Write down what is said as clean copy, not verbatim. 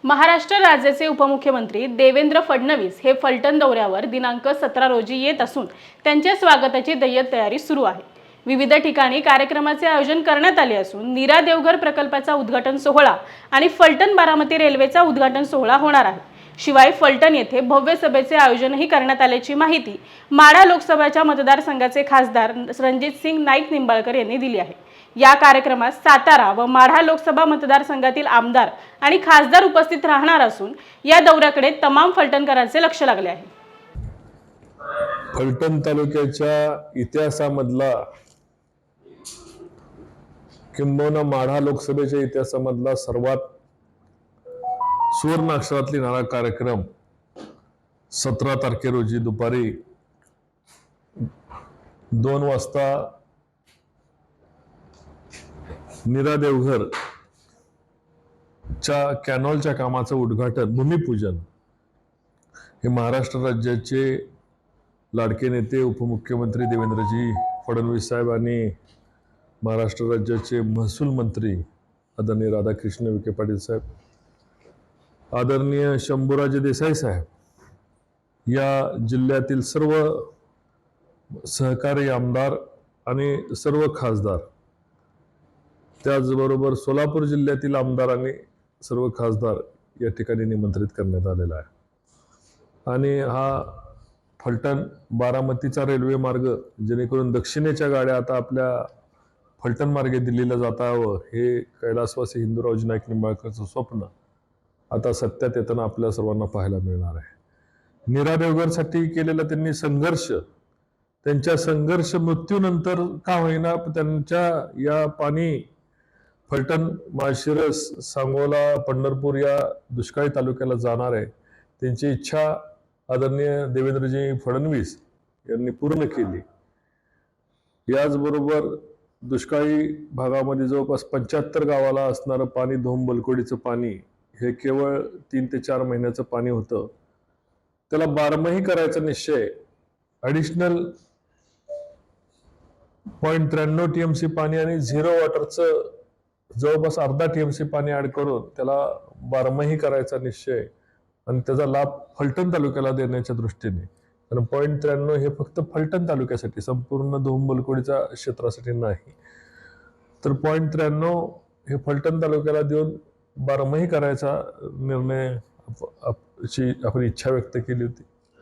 महाराष्ट्र राज्याचे उपमुख्यमंत्री देवेंद्र फडणवीस हे फलटण दौऱ्यावर दिनांक 17 रोजी येत असून त्यांच्या स्वागताची दैय्यत तयारी सुरू आहे। विविध ठिकाणी कार्यक्रमाचे आयोजन करण्यात आले असून नीरा देवघर प्रकल्पाचा उद्घाटन सोहळा आणि फलटण बारामती रेल्वेचा उद्घाटन सोहळा होणार आहे। शिवाय फलटण येथे भव्य सभेचे आयोजनही करण्यात आल्याची माहिती माढा लोकसभेच्या मतदारसंघाचे खासदार रणजितसिंग नाईक निंबाळकर यांनी दिली आहे। या कार्यक्रमात सातारा व माढा लोकसभा मतदारसंघातील आमदार आणि खासदार उपस्थित राहणार असून या दौऱ्याकडे तमाम फलटणकरांचे लक्ष लागले आहे। फलटण तालुक्याच्या इतिहासामधला किंबहुना माढा लोकसभेच्या इतिहासामधला सर्वात सुवर्ण अक्षरातली नारा कार्यक्रम 17 तारखे रोजी दुपारी 2 वाजता नीरा देवघर च्या कॅनॉलच्या कामाचं उद्घाटन भूमिपूजन हे महाराष्ट्र राज्याचे लाडके नेते उपमुख्यमंत्री देवेंद्रजी फडणवीस साहेब आणि महाराष्ट्र राज्याचे महसूल मंत्री आदरणीय राधाकृष्ण विखे पाटील साहेब, आदरणीय शंभूराजे देसाई साहेब, या जिल्ह्यातील सर्व सहकारी आमदार आणि सर्व खासदार, त्याचबरोबर सोलापूर जिल्ह्यातील आमदार आणि सर्व खासदार या ठिकाणी निमंत्रित करण्यात आलेला आहे। आणि हा फलटण बारामतीचा रेल्वे मार्ग, जेणेकरून दक्षिणेच्या गाड्या आता आपल्या फलटण मार्गे दिल्लीला जातावं, हे कैलासवासी हिंदूरावजी नाईक निंबाळकरचं स्वप्न आता सत्यात येताना आपल्या सर्वांना पाहायला मिळणार आहे। नीरा देवघरसाठी केलेला त्यांनी संघर्ष, त्यांच्या संघर्ष मृत्यूनंतर का होईना त्यांच्या या पाणी फलटण, माळशिरस, सांगोला, पंढरपूर या दुष्काळी तालुक्याला जाणार आहे, त्यांची इच्छा आदरणीय देवेंद्रजी फडणवीस यांनी पूर्ण केली। याचबरोबर दुष्काळी भागामध्ये जवळपास 75 गावाला असणारं पाणी, धोम बलकोडीचं पाणी, हे केवळ 3 ते 4 महिन्याचं पाणी होतं, त्याला बारमाही करायचा निश्चय, ॲडिशनल 0.93 TMC पाणी आणि झिरो वॉटरचं जवळपास अर्धा TMC पाणी ऍड करून त्याला बारमाही करायचा निश्चय आणि त्याचा लाभ फलटण तालुक्याला देण्याच्या दृष्टीने, कारण 0.93 हे फक्त फलटण तालुक्यासाठी, संपूर्ण धोम-बलकोडीच्या क्षेत्रासाठी नाही, तर 0.93 हे फलटण तालुक्याला देऊन बारमाही करायचा निर्णय आपण इच्छा व्यक्त केली होती।